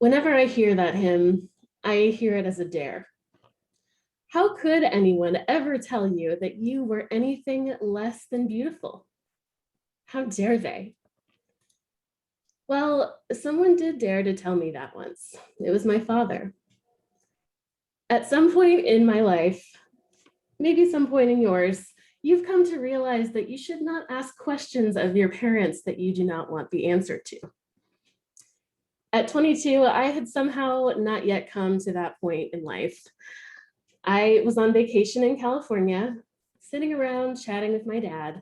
Whenever I hear that hymn, I hear it as a dare. How could anyone ever tell you that you were anything less than beautiful? How dare they? Well, someone did dare to tell me that once. It was my father. At some point in my life, maybe some point in yours, you've come to realize that you should not ask questions of your parents that you do not want the answer to. At 22, I had somehow not yet come to that point in life. I was on vacation in California, sitting around chatting with my dad,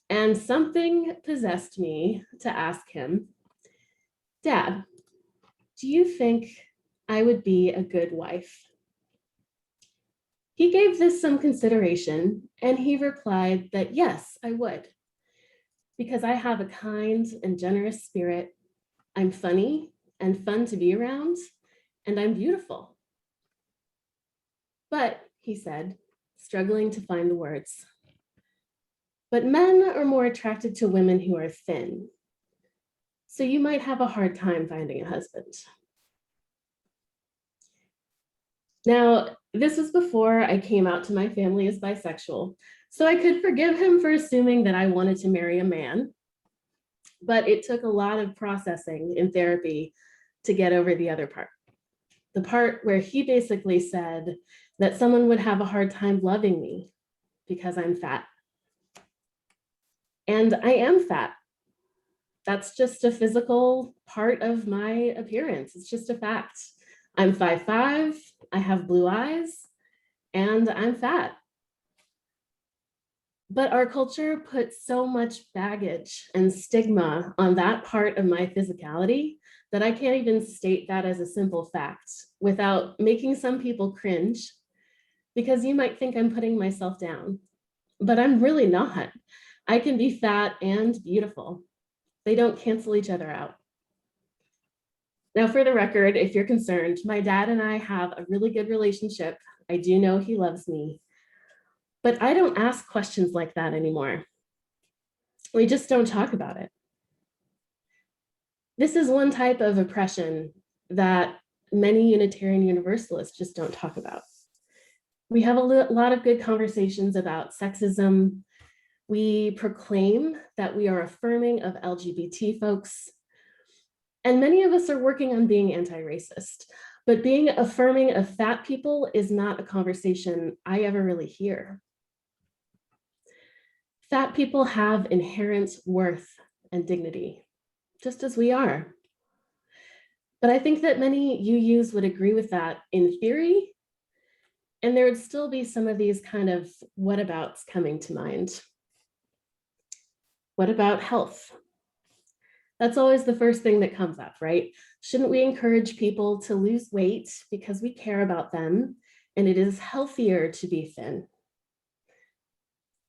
and something possessed me to ask him, Dad, do you think I would be a good wife? He gave this some consideration, and he replied that yes, I would, because I have a kind and generous spirit. I'm funny and fun to be around, and I'm beautiful. But, he said, struggling to find the words, but men are more attracted to women who are thin. So you might have a hard time finding a husband. Now, this was before I came out to my family as bisexual, so I could forgive him for assuming that I wanted to marry a man, but it took a lot of processing in therapy to get over the other part. The part where he basically said that someone would have a hard time loving me because I'm fat. And I am fat. That's just a physical part of my appearance. It's just a fact. I'm 5'5", I have blue eyes, and I'm fat. But our culture puts so much baggage and stigma on that part of my physicality that I can't even state that as a simple fact without making some people cringe, because you might think I'm putting myself down, but I'm really not. I can be fat and beautiful. They don't cancel each other out. Now, for the record, if you're concerned, my dad and I have a really good relationship. I do know he loves me, but I don't ask questions like that anymore. We just don't talk about it. This is one type of oppression that many Unitarian Universalists just don't talk about. We have a lot of good conversations about sexism. We proclaim that we are affirming of LGBT folks. And many of us are working on being anti-racist, but being affirming of fat people is not a conversation I ever really hear. Fat people have inherent worth and dignity, just as we are. But I think that many UUs would agree with that in theory, and there would still be some of these kind of whatabouts coming to mind. What about health? That's always the first thing that comes up, right? Shouldn't we encourage people to lose weight because we care about them and it is healthier to be thin?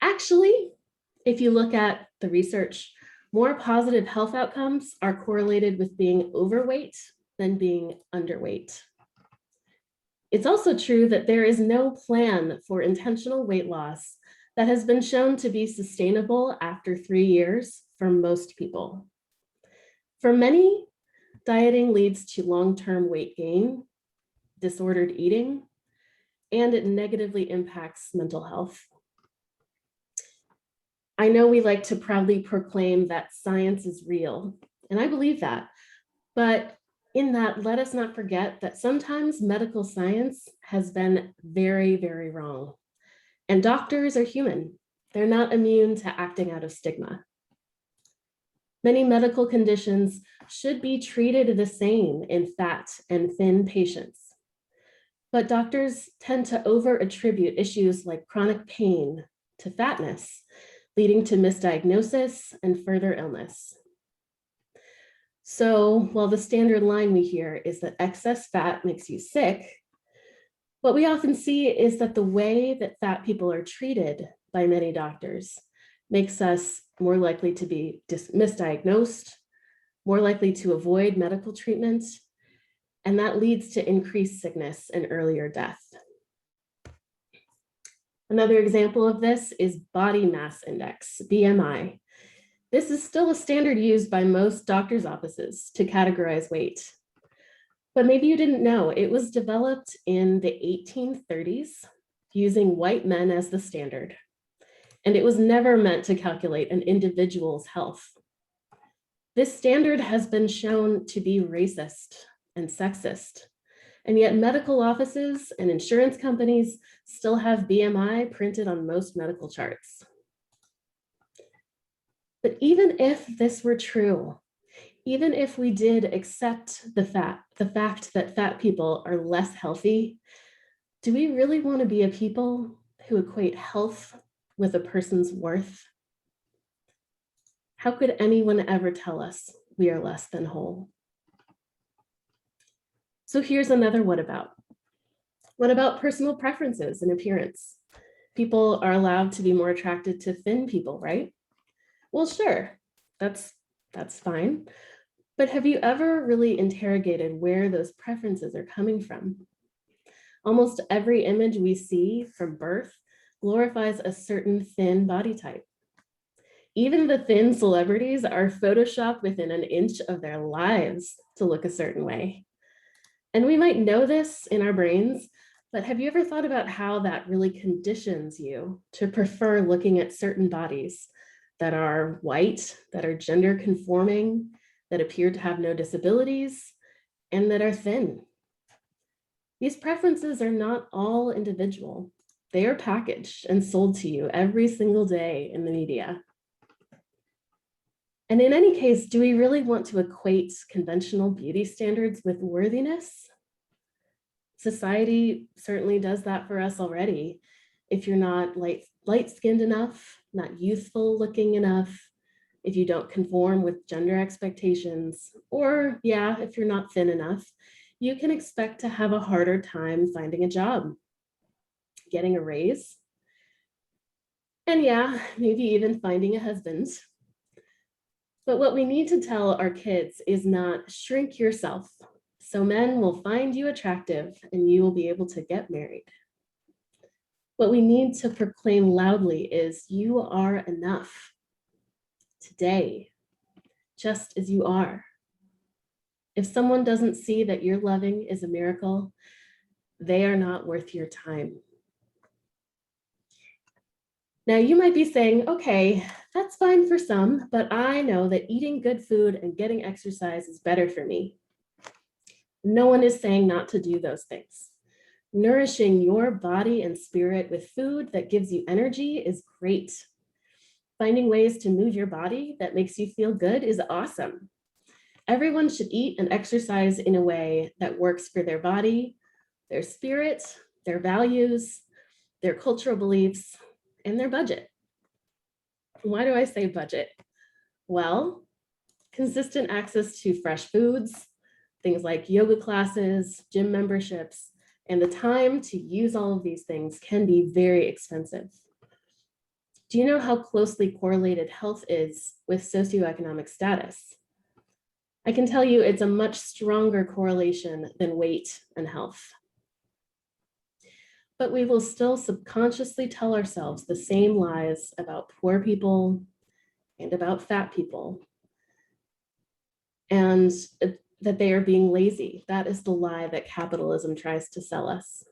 Actually, if you look at the research, more positive health outcomes are correlated with being overweight than being underweight. It's also true that there is no plan for intentional weight loss that has been shown to be sustainable after 3 years for most people. For many, dieting leads to long-term weight gain, disordered eating, and it negatively impacts mental health. I know we like to proudly proclaim that science is real, and I believe that, but in that, let us not forget that sometimes medical science has been very, very wrong. And doctors are human. They're not immune to acting out of stigma. Many medical conditions should be treated the same in fat and thin patients. But doctors tend to over-attribute issues like chronic pain to fatness, leading to misdiagnosis and further illness. So while the standard line we hear is that excess fat makes you sick, what we often see is that the way that fat people are treated by many doctors makes us more likely to be misdiagnosed, more likely to avoid medical treatment, and that leads to increased sickness and earlier death. Another example of this is body mass index, BMI. This is still a standard used by most doctors' offices to categorize weight. But maybe you didn't know, it was developed in the 1830s using white men as the standard. And it was never meant to calculate an individual's health. This standard has been shown to be racist and sexist. And yet medical offices and insurance companies still have BMI printed on most medical charts. But even if this were true, even if we did accept the fact that fat people are less healthy, do we really want to be a people who equate health with a person's worth? How could anyone ever tell us we are less than whole? So here's another what about. What about personal preferences and appearance? People are allowed to be more attracted to thin people, right? Well, sure, that's fine. But have you ever really interrogated where those preferences are coming from? Almost every image we see from birth glorifies a certain thin body type. Even the thin celebrities are photoshopped within an inch of their lives to look a certain way. And we might know this in our brains, but have you ever thought about how that really conditions you to prefer looking at certain bodies that are white, that are gender conforming, that appear to have no disabilities, and that are thin? These preferences are not all individual. They are packaged and sold to you every single day in the media. And in any case, do we really want to equate conventional beauty standards with worthiness? Society certainly does that for us already. If you're not light-skinned enough, not youthful looking enough, if you don't conform with gender expectations, or yeah, if you're not thin enough, you can expect to have a harder time finding a job, getting a raise, and yeah, maybe even finding a husband. But what we need to tell our kids is not shrink yourself, so men will find you attractive and you will be able to get married. What we need to proclaim loudly is you are enough today, just as you are. If someone doesn't see that your loving is a miracle, they are not worth your time. Now you might be saying, okay, that's fine for some, but I know that eating good food and getting exercise is better for me. No one is saying not to do those things. Nourishing your body and spirit with food that gives you energy is great. Finding ways to move your body that makes you feel good is awesome. Everyone should eat and exercise in a way that works for their body, their spirit, their values, their cultural beliefs, and their budget. Why do I say budget? Well, consistent access to fresh foods, things like yoga classes, gym memberships, and the time to use all of these things can be very expensive. Do you know how closely correlated health is with socioeconomic status? I can tell you it's a much stronger correlation than weight and health. But we will still subconsciously tell ourselves the same lies about poor people and about fat people, and that they are being lazy. That is the lie that capitalism tries to sell us.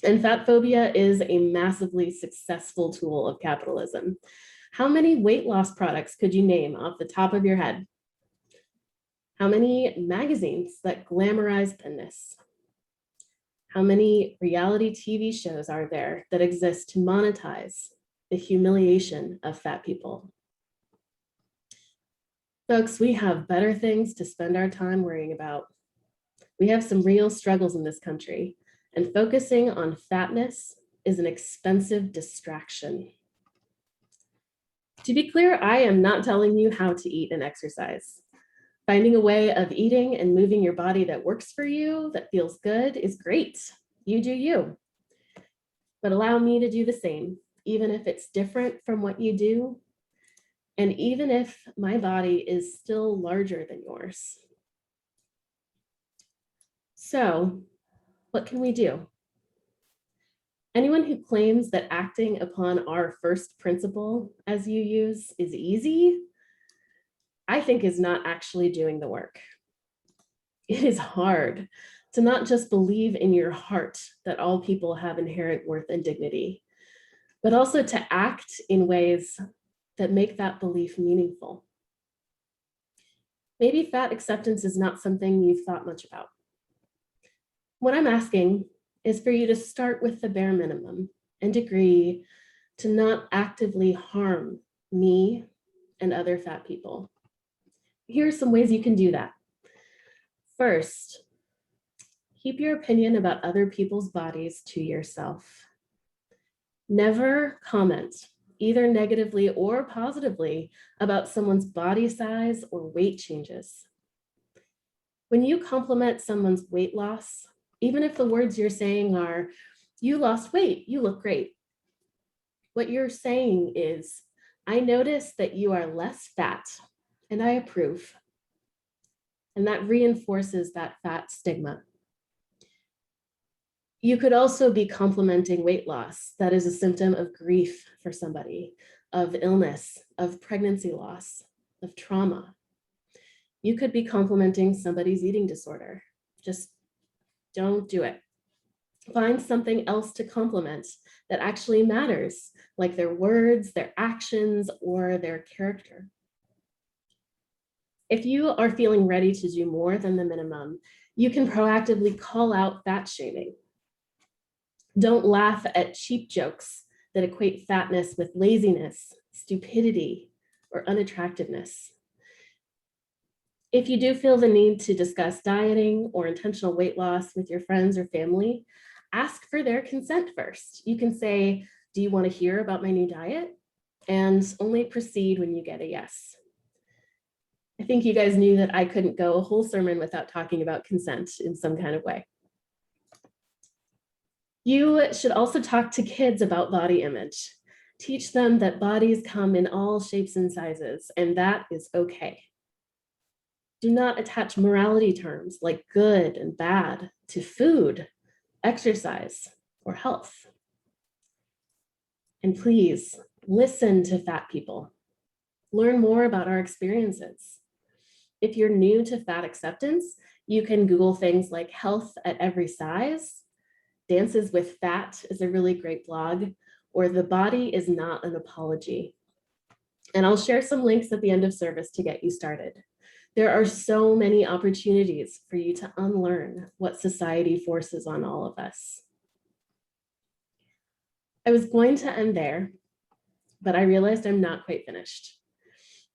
And fat phobia is a massively successful tool of capitalism. How many weight loss products could you name off the top of your head? How many magazines that glamorize thinness? How many reality TV shows are there that exist to monetize the humiliation of fat people? Folks, we have better things to spend our time worrying about. We have some real struggles in this country, and focusing on fatness is an expensive distraction. To be clear, I am not telling you how to eat and exercise. Finding a way of eating and moving your body that works for you, that feels good, is great. You do you. But allow me to do the same, even if it's different from what you do, and even if my body is still larger than yours. So, what can we do? Anyone who claims that acting upon our first principle, as you use, is easy, I think is not actually doing the work. It is hard to not just believe in your heart that all people have inherent worth and dignity, but also to act in ways that make that belief meaningful. Maybe fat acceptance is not something you've thought much about. What I'm asking is for you to start with the bare minimum and agree to not actively harm me and other fat people. Here are some ways you can do that. First, keep your opinion about other people's bodies to yourself. Never comment, either negatively or positively, about someone's body size or weight changes. When you compliment someone's weight loss, even if the words you're saying are, "You lost weight, you look great," what you're saying is, "I notice that you are less fat, and I approve." And that reinforces that fat stigma. You could also be complimenting weight loss. That is a symptom of grief for somebody, of illness, of pregnancy loss, of trauma. You could be complimenting somebody's eating disorder. Just don't do it. Find something else to compliment that actually matters, like their words, their actions, or their character. If you are feeling ready to do more than the minimum, you can proactively call out fat shaming. Don't laugh at cheap jokes that equate fatness with laziness, stupidity, or unattractiveness. If you do feel the need to discuss dieting or intentional weight loss with your friends or family, ask for their consent first. You can say, "Do you want to hear about my new diet?" And only proceed when you get a yes. I think you guys knew that I couldn't go a whole sermon without talking about consent in some kind of way. You should also talk to kids about body image. Teach them that bodies come in all shapes and sizes, and that is okay. Do not attach morality terms like good and bad to food, exercise, or health. And please listen to fat people. Learn more about our experiences. If you're new to fat acceptance, you can Google things like health at every size. Dances with Fat is a really great blog, or The Body is Not an Apology. And I'll share some links at the end of service to get you started. There are so many opportunities for you to unlearn what society forces on all of us. I was going to end there, but I realized I'm not quite finished.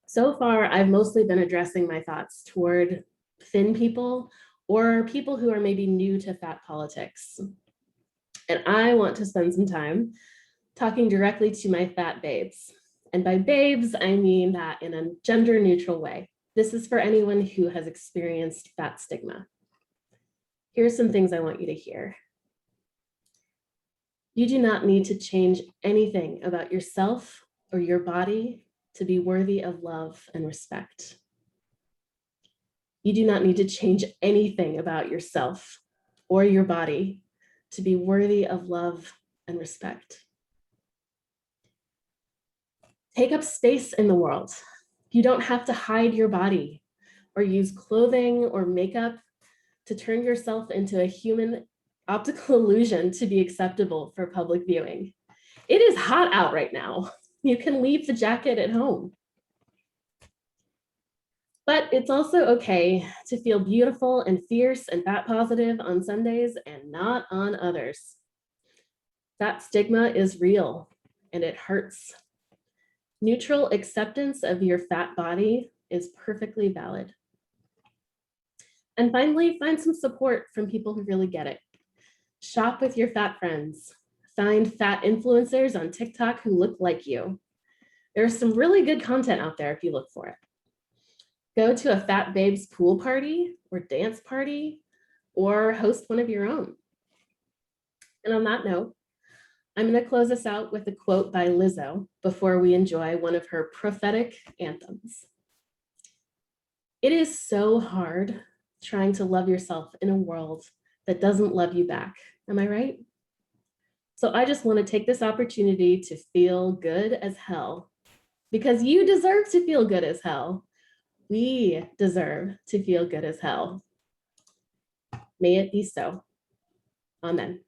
So far, I've mostly been addressing my thoughts toward thin people or people who are maybe new to fat politics. And I want to spend some time talking directly to my fat babes. And by babes, I mean that in a gender neutral way. This is for anyone who has experienced fat stigma. Here's some things I want you to hear. You do not need to change anything about yourself or your body to be worthy of love and respect. You do not need to change anything about yourself or your body to be worthy of love and respect. Take up space in the world. You don't have to hide your body or use clothing or makeup to turn yourself into a human optical illusion to be acceptable for public viewing. It is hot out right now. You can leave the jacket at home. But it's also okay to feel beautiful and fierce and fat positive on Sundays and not on others. Fat stigma is real and it hurts. Neutral acceptance of your fat body is perfectly valid. And finally, find some support from people who really get it. Shop with your fat friends. Find fat influencers on TikTok who look like you. There's some really good content out there if you look for it. Go to a Fat Babes pool party or dance party, or host one of your own. And on that note, I'm going to close us out with a quote by Lizzo before we enjoy one of her prophetic anthems. It is so hard trying to love yourself in a world that doesn't love you back. Am I right? So I just want to take this opportunity to feel good as hell, because you deserve to feel good as hell. We deserve to feel good as hell. May it be so. Amen.